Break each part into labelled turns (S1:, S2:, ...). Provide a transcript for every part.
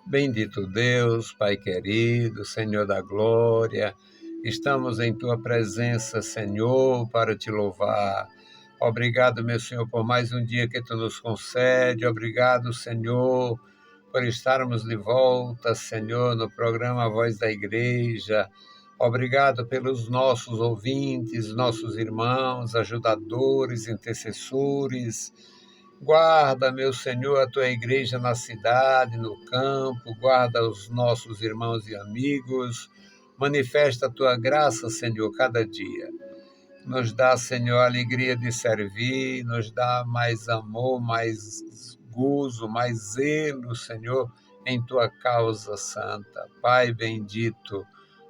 S1: Bendito Deus, Pai querido, Senhor da glória, estamos em Tua presença, Senhor, para Te louvar. Obrigado, meu Senhor, por mais um dia que Tu nos concede. Obrigado, Senhor, por estarmos de volta, Senhor, no programa Voz da Igreja. Obrigado pelos nossos ouvintes, nossos irmãos, ajudadores, intercessores. Guarda, meu Senhor, a tua igreja na cidade, no campo, guarda os nossos irmãos e amigos, manifesta a tua graça, Senhor, cada dia. Nos dá, Senhor, a alegria de servir, nos dá mais amor, mais gozo, mais zelo, Senhor, em tua causa santa. Pai bendito,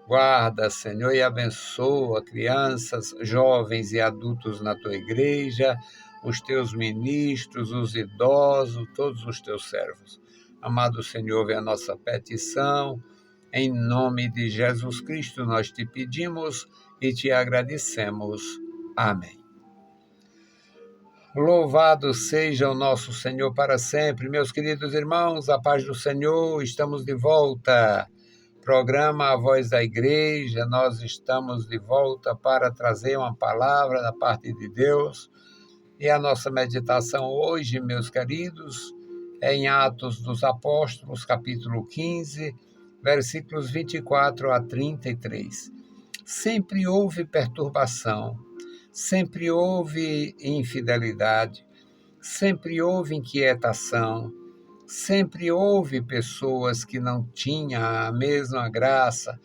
S1: guarda, Senhor, e abençoa crianças, jovens e adultos na tua igreja, os teus ministros, os idosos, todos os teus servos. Amado Senhor, ouve a nossa petição. Em nome de Jesus Cristo nós te pedimos e te agradecemos. Amém. Louvado seja o nosso Senhor para sempre. Meus queridos irmãos, a paz do Senhor, estamos de volta. Programa A Voz da Igreja, nós estamos de volta para trazer uma palavra da parte de Deus. E a nossa meditação hoje, meus queridos, é em Atos dos Apóstolos, capítulo 15, versículos 24 a 33. Sempre houve perturbação, sempre houve infidelidade, sempre houve inquietação, sempre houve pessoas que não tinham a mesma graça,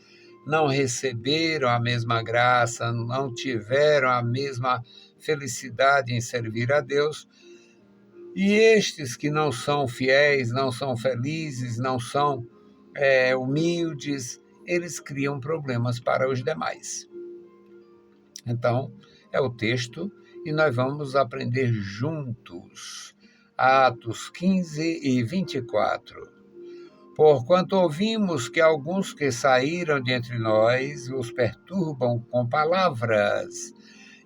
S1: não receberam a mesma graça, não tiveram a mesma felicidade em servir a Deus. E estes que não são fiéis, não são felizes, não são humildes, eles criam problemas para os demais. Então, é o texto e nós vamos aprender juntos. Atos 15 e 24. Porquanto ouvimos que alguns que saíram de entre nós os perturbam com palavras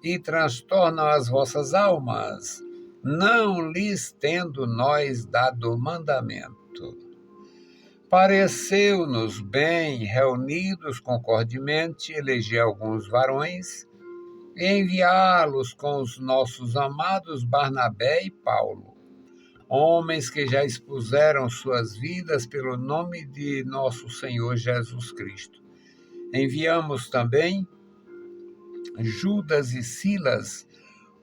S1: e transtornam as vossas almas, não lhes tendo nós dado mandamento. Pareceu-nos bem, reunidos concordemente, eleger alguns varões e enviá-los com os nossos amados Barnabé e Paulo, homens que já expuseram suas vidas pelo nome de nosso Senhor Jesus Cristo. Enviamos também Judas e Silas,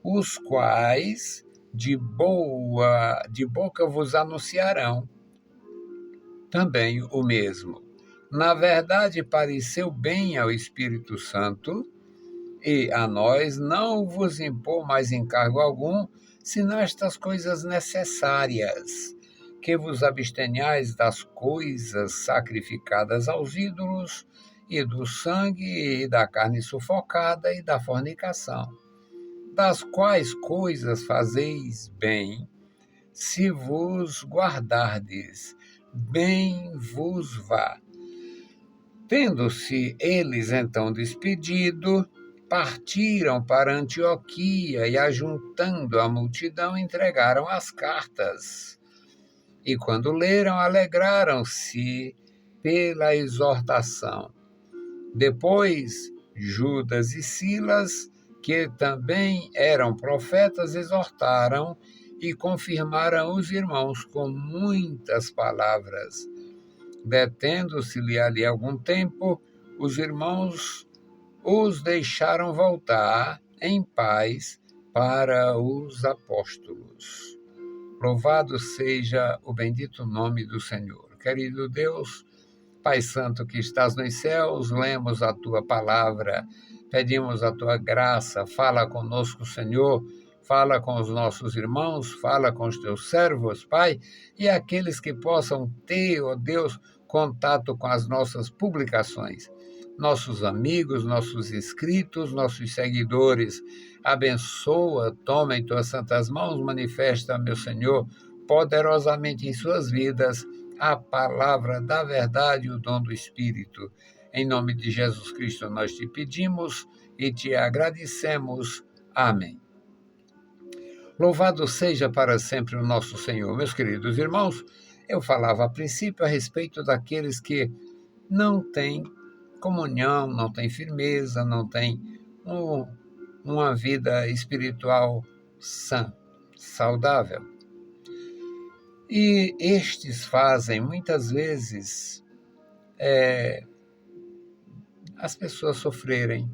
S1: os quais de boca vos anunciarão também o mesmo. Na verdade, pareceu bem ao Espírito Santo e a nós não vos impor mais encargo algum, senão estas coisas necessárias, que vos abstenhais das coisas sacrificadas aos ídolos, e do sangue, e da carne sufocada, e da fornicação, das quais coisas fazeis bem, se vos guardardes, bem vos vá. Tendo-se eles então despedido, partiram para Antioquia e, ajuntando a multidão, entregaram as cartas. E quando leram, alegraram-se pela exortação. Depois, Judas e Silas, que também eram profetas, exortaram e confirmaram os irmãos com muitas palavras. Detendo-se-lhe ali algum tempo, os irmãos os deixaram voltar em paz para os apóstolos. Louvado seja o bendito nome do Senhor. Querido Deus, Pai Santo que estás nos céus, lemos a Tua palavra, pedimos a Tua graça, fala conosco, Senhor, fala com os nossos irmãos, fala com os Teus servos, Pai, e aqueles que possam ter, ó Deus, contato com as nossas publicações, nossos amigos, nossos inscritos, nossos seguidores. Abençoa, toma em Tuas santas mãos, manifesta, meu Senhor, poderosamente em suas vidas, a palavra da verdade e o dom do Espírito. Em nome de Jesus Cristo nós te pedimos e te agradecemos. Amém. Louvado seja para sempre o nosso Senhor. Meus queridos irmãos, Eu falava a princípio a respeito daqueles que não têm comunhão, não têm firmeza, não têm um- uma vida espiritual sã, saudável. E estes fazem, muitas vezes, as pessoas sofrerem,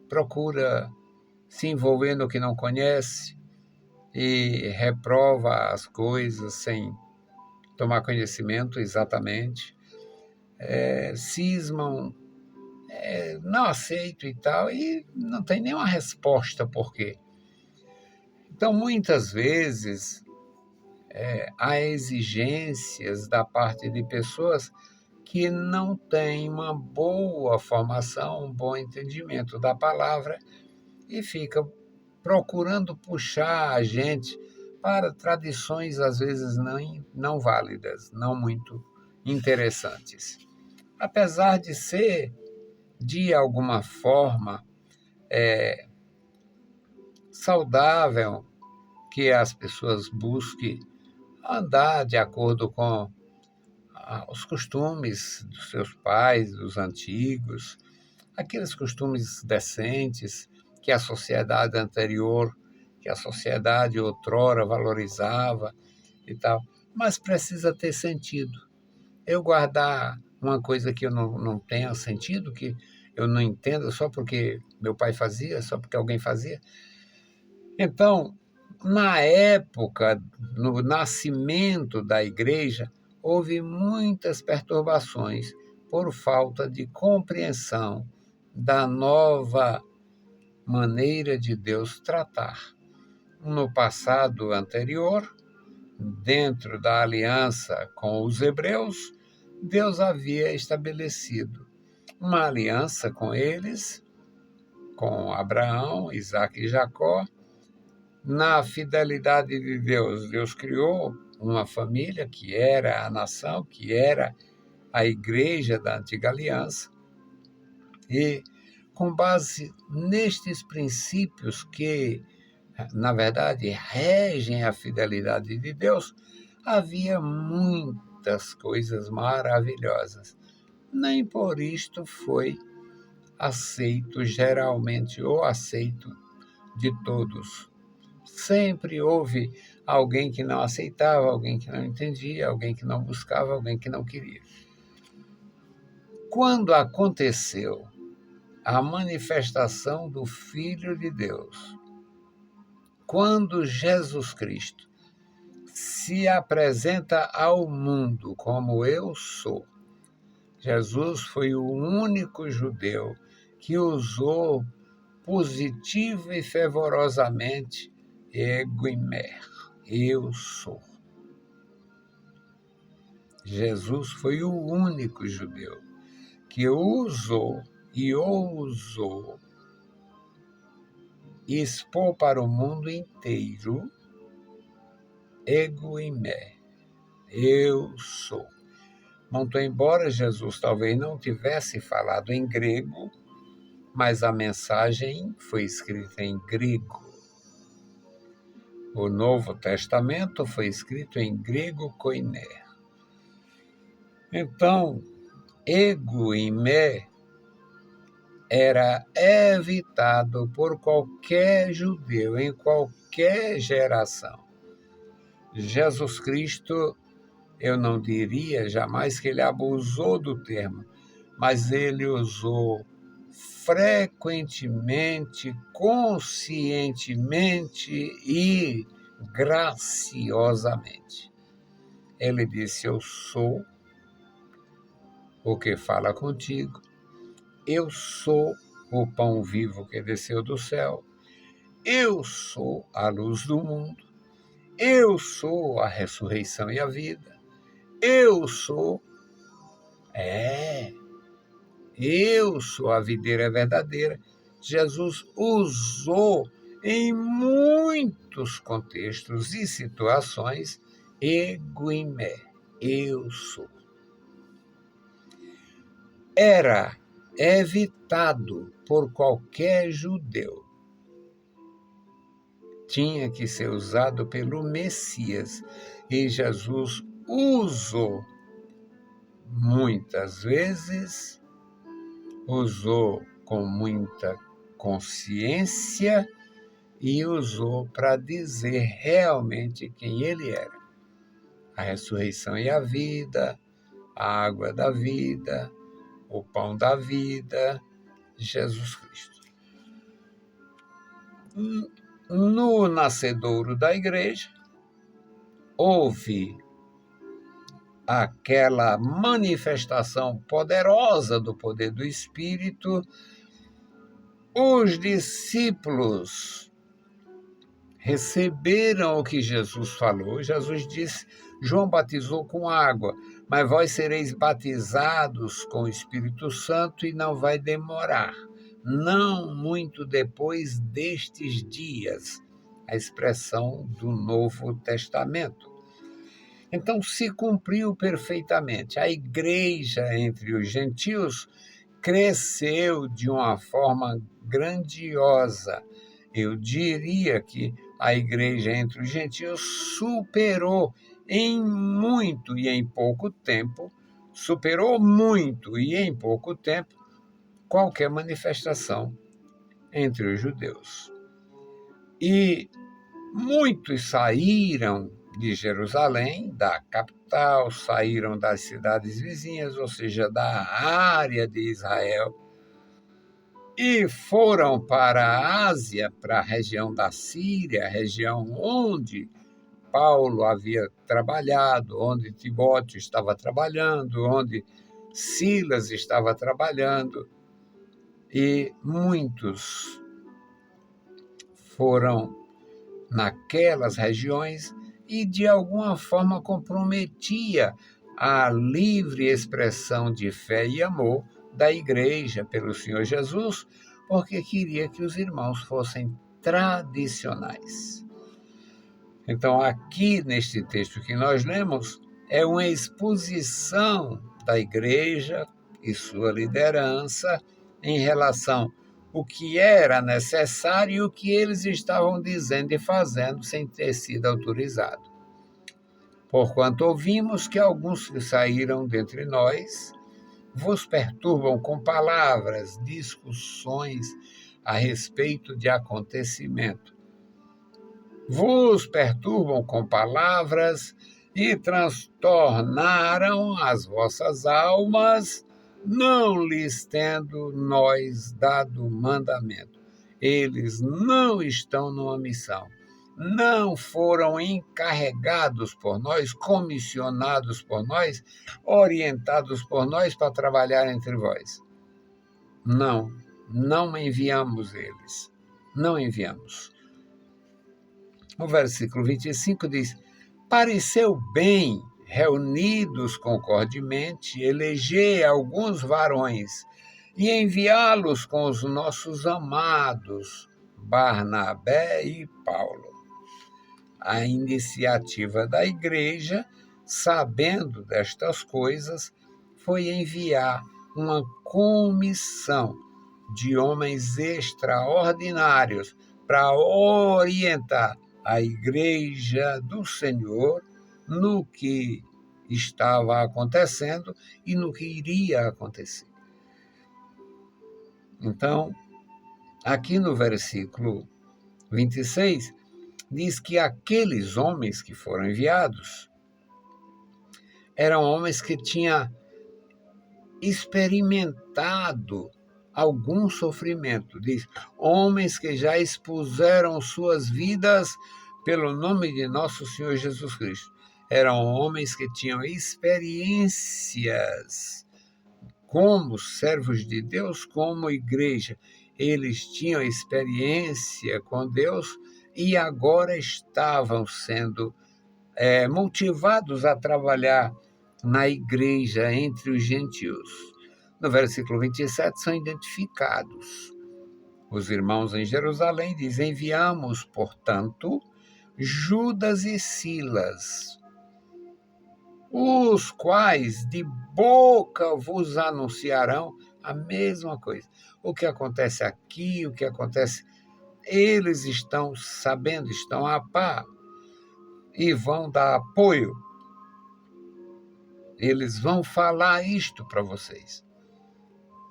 S1: procura se envolver no que não conhece e reprova as coisas sem tomar conhecimento exatamente, cismam, não aceito e tal, e não tem nenhuma resposta por quê. Então, muitas vezes, há exigências da parte de pessoas que não têm uma boa formação, um bom entendimento da palavra e fica procurando puxar a gente para tradições, às vezes, não válidas, não muito interessantes. Apesar de ser, de alguma forma, saudável que as pessoas busquem andar de acordo com os costumes dos seus pais, dos antigos, aqueles costumes decentes que a sociedade anterior, que a sociedade outrora valorizava e tal, mas precisa ter sentido. Eu guardar uma coisa que eu não tenha sentido, que eu não entendo só porque meu pai fazia, só porque alguém fazia. Então, na época, no nascimento da igreja, houve muitas perturbações por falta de compreensão da nova maneira de Deus tratar. No passado anterior, dentro da aliança com os hebreus, Deus havia estabelecido uma aliança com eles, com Abraão, Isaque e Jacó. Na fidelidade de Deus, Deus criou uma família que era a nação, que era a igreja da antiga aliança, e com base nestes princípios que, na verdade, regem a fidelidade de Deus, havia muitas coisas maravilhosas. Nem por isto foi aceito geralmente ou aceito de todos. Sempre houve alguém que não aceitava, alguém que não entendia, alguém que não buscava, alguém que não queria. Quando aconteceu a manifestação do Filho de Deus, quando Jesus Cristo se apresenta ao mundo como eu sou, Jesus foi o único judeu que usou positivo e fervorosamente ego imer, eu sou. Jesus foi o único judeu que usou e ousou expor para o mundo inteiro ego imer, eu sou. Muito embora Jesus talvez não tivesse falado em grego, mas a mensagem foi escrita em grego. O Novo Testamento foi escrito em grego koiné. Então, ego imer era evitado por qualquer judeu em qualquer geração. Jesus Cristo, eu não diria jamais que ele abusou do termo, mas ele usou frequentemente, conscientemente e graciosamente. Ele disse: Eu sou o que fala contigo, eu sou o pão vivo que desceu do céu, eu sou a luz do mundo, eu sou a ressurreição e a vida, eu sou, é, eu sou a videira verdadeira. Jesus usou em muitos contextos e situações eguimé, eu sou. Era evitado por qualquer judeu tinha que ser usado pelo Messias. E Jesus usou muitas vezes, usou com muita consciência e usou para dizer realmente quem ele era. A ressurreição e a vida, a água da vida, o pão da vida, Jesus Cristo. No nascedouro da igreja, houve aquela manifestação poderosa do poder do Espírito. Os discípulos receberam o que Jesus falou. Jesus disse, João batizou com água, mas vós sereis batizados com o Espírito Santo e não vai demorar. Não muito depois destes dias, a expressão do Novo Testamento. Então se cumpriu perfeitamente. A igreja entre os gentios cresceu de uma forma grandiosa. Eu diria que a igreja entre os gentios superou muito e em pouco tempo qualquer manifestação entre os judeus. E muitos saíram de Jerusalém, da capital, saíram das cidades vizinhas, ou seja, da área de Israel, e foram para a Ásia, para a região da Síria, a região onde Paulo havia trabalhado, onde Timóteo estava trabalhando, onde Silas estava trabalhando, e muitos foram naquelas regiões e, de alguma forma, comprometia a livre expressão de fé e amor da igreja pelo Senhor Jesus, porque queria que os irmãos fossem tradicionais. Então, aqui neste texto que nós lemos, é uma exposição da igreja e sua liderança em relação ao que era necessário e o que eles estavam dizendo e fazendo sem ter sido autorizado. Porquanto ouvimos que alguns que saíram dentre nós vos perturbam com palavras, discussões a respeito de acontecimento. Vos perturbam com palavras e transtornaram as vossas almas, não lhes tendo nós dado mandamento. Eles não estão numa missão. Não foram encarregados por nós, comissionados por nós, orientados por nós para trabalhar entre vós. Não enviamos eles. Não enviamos. O versículo 25 diz, pareceu bem, reunidos concordemente, eleger alguns varões e enviá-los com os nossos amados, Barnabé e Paulo. A iniciativa da igreja, sabendo destas coisas, foi enviar uma comissão de homens extraordinários para orientar a igreja do Senhor no que estava acontecendo e no que iria acontecer. Então, aqui no versículo 26, diz que aqueles homens que foram enviados eram homens que tinham experimentado algum sofrimento. Diz, homens que já expuseram suas vidas pelo nome de nosso Senhor Jesus Cristo. Eram homens que tinham experiências como servos de Deus, como igreja. Eles tinham experiência com Deus e agora estavam sendo motivados a trabalhar na igreja entre os gentios. No versículo 27 são identificados. Os irmãos em Jerusalém dizem, enviamos, portanto, Judas e Silas, os quais de boca vos anunciarão a mesma coisa. O que acontece aqui, o que acontece eles estão sabendo, estão a par e vão dar apoio. Eles vão falar isto para vocês.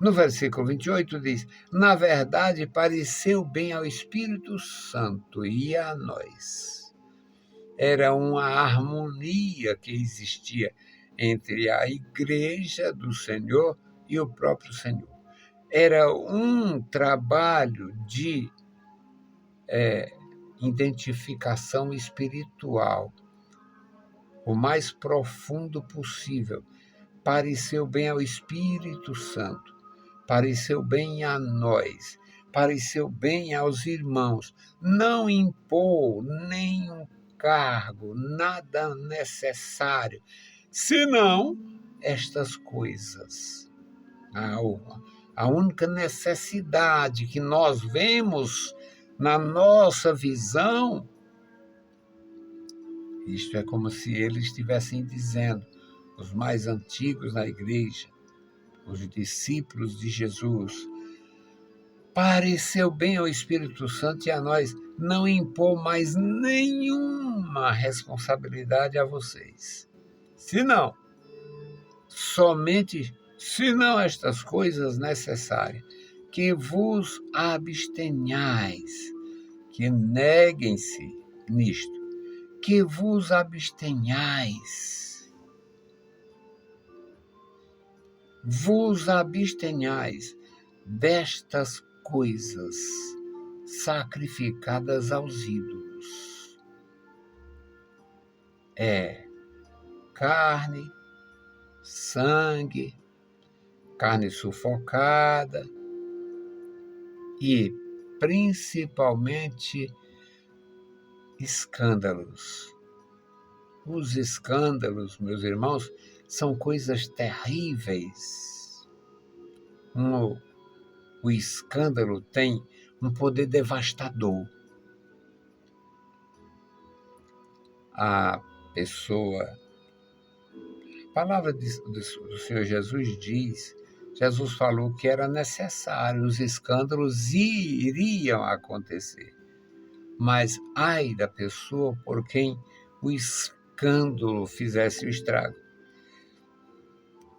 S1: No versículo 28 diz: na verdade, pareceu bem ao Espírito Santo e a nós. Era uma harmonia que existia entre a igreja do Senhor e o próprio Senhor. Era um trabalho de identificação espiritual, o mais profundo possível. Pareceu bem ao Espírito Santo, pareceu bem a nós, pareceu bem aos irmãos. Não impor nenhum cargo, nada necessário, senão estas coisas. A única necessidade que nós vemos na nossa visão, isto é como se eles estivessem dizendo, os mais antigos na igreja, os discípulos de Jesus, pareceu bem ao Espírito Santo e a nós não impor mais nenhuma responsabilidade a vocês. Senão estas coisas necessárias, que vos abstenhais, que neguem-se nisto, que vos abstenhais. Vos abstenhais destas coisas sacrificadas aos ídolos. Carne, sangue, carne sufocada e, principalmente, escândalos. Os escândalos, meus irmãos, são coisas terríveis. O escândalo tem um poder devastador. A palavra do Senhor Jesus falou que era necessário, os escândalos iriam acontecer. Mas ai da pessoa por quem o escândalo fizesse o estrago.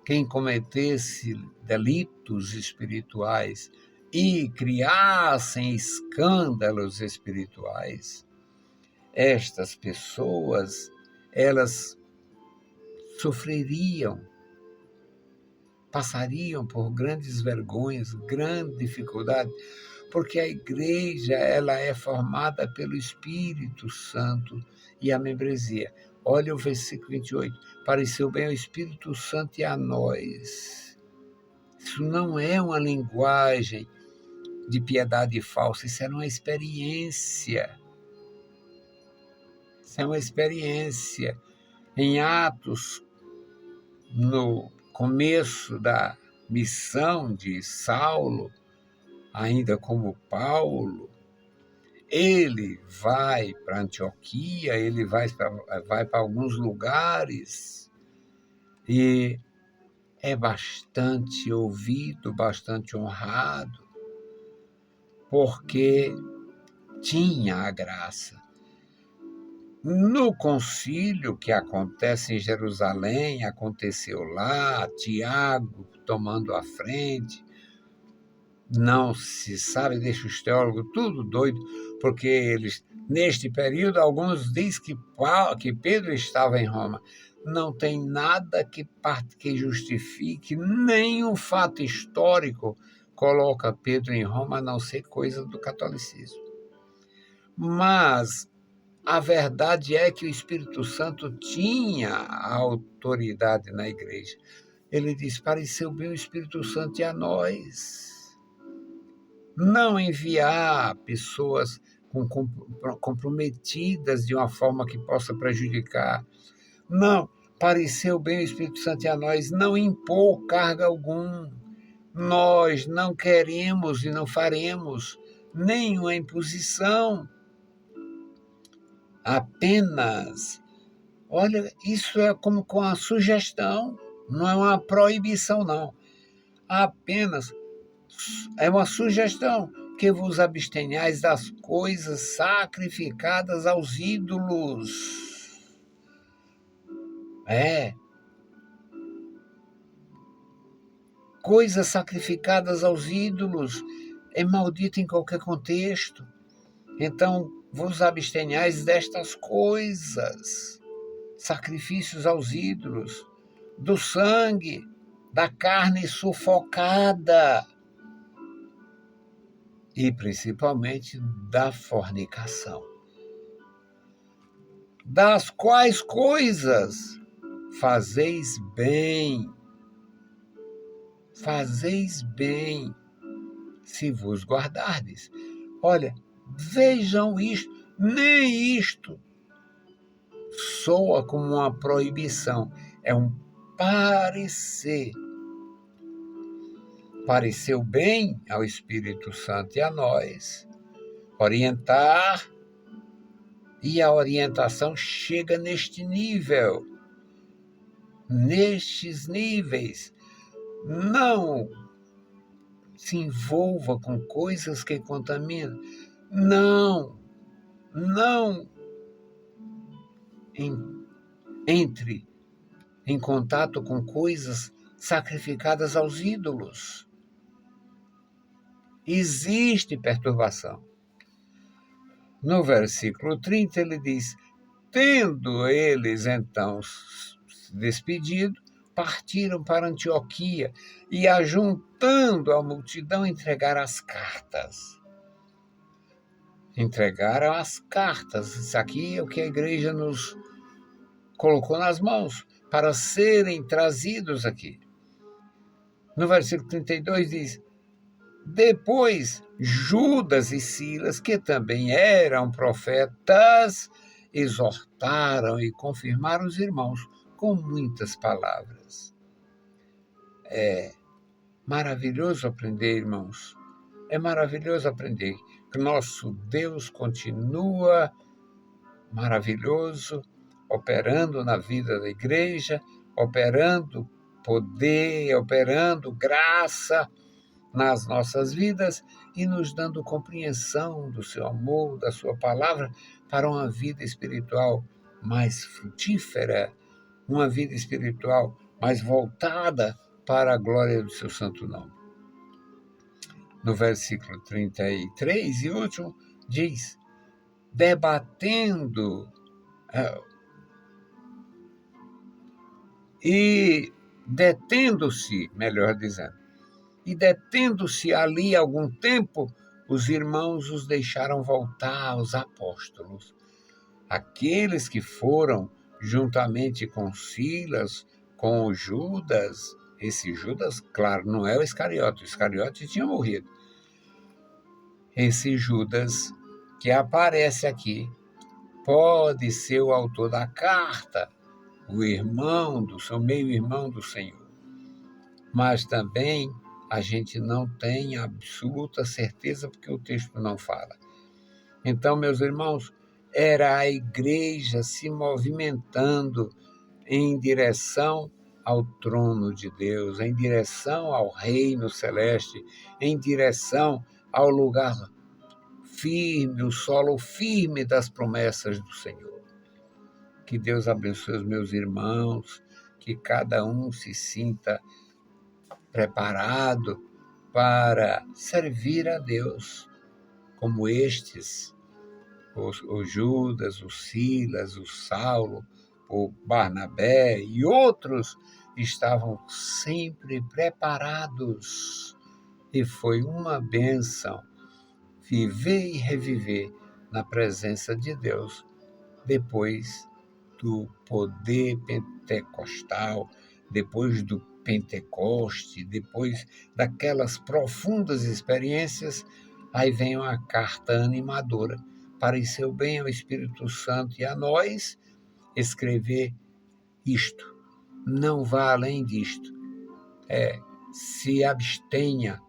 S1: Quem cometesse delitos espirituais e criassem escândalos espirituais, estas pessoas, elas sofreriam, passariam por grandes vergonhas, grande dificuldade, porque a igreja ela é formada pelo Espírito Santo e a membresia. Olha o versículo 28. Pareceu bem ao Espírito Santo e a nós. Isso não é uma linguagem de piedade falsa, isso era uma experiência. Isso é uma experiência. Em Atos, no começo da missão de Saulo, ainda como Paulo, ele vai para Antioquia, ele vai para alguns lugares e é bastante ouvido, bastante honrado, porque tinha a graça. No concílio que acontece em Jerusalém, aconteceu lá, Tiago tomando a frente, não se sabe, deixa os teólogos tudo doido, porque eles, neste período, alguns dizem que Pedro estava em Roma. Não tem nada que justifique, nenhum fato histórico coloca Pedro em Roma, a não ser coisa do catolicismo. Mas a verdade é que o Espírito Santo tinha a autoridade na igreja. Ele diz, pareceu bem o Espírito Santo e a nós. Não enviar pessoas comprometidas de uma forma que possa prejudicar. Não, pareceu bem o Espírito Santo e a nós, não impor carga algum. Nós não queremos e não faremos nenhuma imposição. Apenas, olha, isso é como com a sugestão, não é uma proibição, não. Apenas é uma sugestão que vos abstenhais das coisas sacrificadas aos ídolos. Coisas sacrificadas aos ídolos é maldito em qualquer contexto. Então, vos abstenhais destas coisas, sacrifícios aos ídolos, do sangue, da carne sufocada e principalmente da fornicação. Das quais coisas fazeis bem, se vos guardardes. Olha, vejam isto, nem isto soa como uma proibição, é um parecer. Pareceu bem ao Espírito Santo e a nós orientar, e a orientação chega neste nível, nestes níveis. Não se envolva com coisas que contaminam. Não entre em contato com coisas sacrificadas aos ídolos. Existe perturbação. No versículo 30 ele diz: tendo eles então se despedido, partiram para Antioquia e, ajuntando a multidão, entregaram as cartas. Entregaram as cartas. Isso aqui é o que a igreja nos colocou nas mãos para serem trazidos aqui. No versículo 32 diz: depois Judas e Silas, que também eram profetas, exortaram e confirmaram os irmãos com muitas palavras. É maravilhoso aprender, irmãos. É maravilhoso aprender que nosso Deus continua maravilhoso, operando na vida da igreja, operando poder, operando graça nas nossas vidas e nos dando compreensão do seu amor, da sua palavra, para uma vida espiritual mais frutífera, uma vida espiritual mais voltada para a glória do seu santo nome. No versículo 33 e último, diz: debatendo e detendo-se, melhor dizendo, e detendo-se ali algum tempo, os irmãos os deixaram voltar aos apóstolos. Aqueles que foram juntamente com Silas, com o Judas. Esse Judas, claro, não é o Iscariote tinha morrido. Esse Judas que aparece aqui pode ser o autor da carta, o irmão do seu meio-irmão do Senhor. Mas também a gente não tem absoluta certeza porque o texto não fala. Então, meus irmãos, era a igreja se movimentando em direção ao trono de Deus, em direção ao reino celeste, em direção ao lugar firme, o solo firme das promessas do Senhor. Que Deus abençoe os meus irmãos, que cada um se sinta preparado para servir a Deus, como estes, o Judas, o Silas, o Saulo, o Barnabé e outros estavam sempre preparados. E foi uma bênção viver e reviver na presença de Deus depois do poder pentecostal, depois do Pentecoste, depois daquelas profundas experiências. Aí vem uma carta animadora. Pareceu bem ao Espírito Santo e a nós escrever isto. Não vá além disto. Se abstenha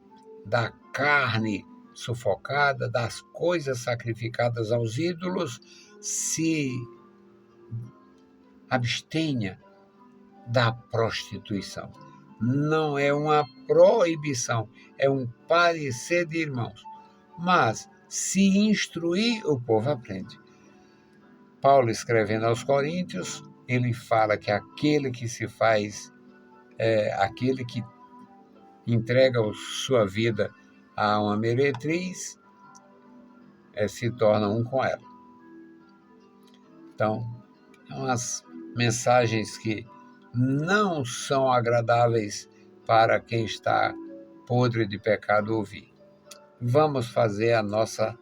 S1: da carne sufocada, das coisas sacrificadas aos ídolos, se abstenha da prostituição. Não é uma proibição, é um parecer de irmãos. mas se instruir, o povo aprende. Paulo, escrevendo aos Coríntios, ele fala que aquele que se faz, aquele que entrega sua vida a uma meretriz, se torna um com ela. Então, são umas mensagens que não são agradáveis para quem está podre de pecado ouvir. Vamos fazer a nossa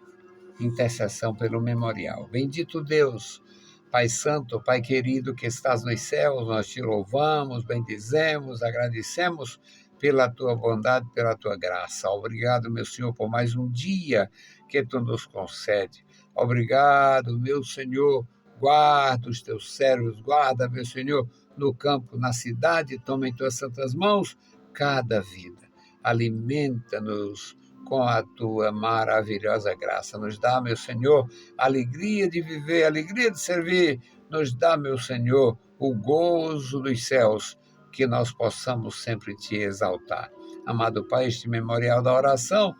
S1: intercessão pelo memorial. Bendito Deus, Pai Santo, Pai querido que estás nos céus, nós te louvamos, bendizemos, agradecemos pela tua bondade, pela tua graça. Obrigado, meu Senhor, por mais um dia que tu nos concede. Obrigado, meu Senhor, guarda os teus servos, guarda, meu Senhor, no campo, na cidade, toma em tuas santas mãos cada vida. Alimenta-nos com a tua maravilhosa graça. Nos dá, meu Senhor, alegria de viver, alegria de servir. Nos dá, meu Senhor, o gozo dos céus, que nós possamos sempre te exaltar. Amado Pai, este memorial da oração,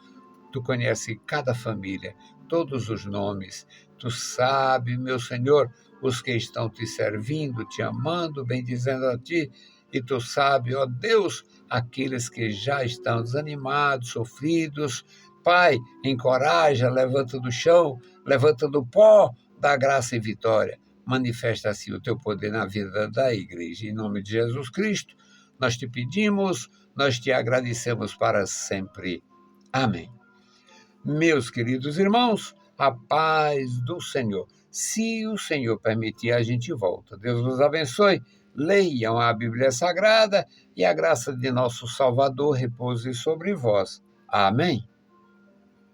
S1: tu conheces cada família, todos os nomes. Tu sabes, meu Senhor, os que estão te servindo, te amando, bendizendo a ti. E tu sabes, ó Deus, aqueles que já estão desanimados, sofridos. Pai, encoraja, levanta do chão, levanta do pó, dá graça e vitória. Manifesta assim o teu poder na vida da igreja. Em nome de Jesus Cristo, nós te pedimos, nós te agradecemos para sempre. Amém. Meus queridos irmãos, a paz do Senhor. Se o Senhor permitir, a gente volta. Deus nos abençoe. Leiam a Bíblia Sagrada e a graça de nosso Salvador repouse sobre vós. Amém.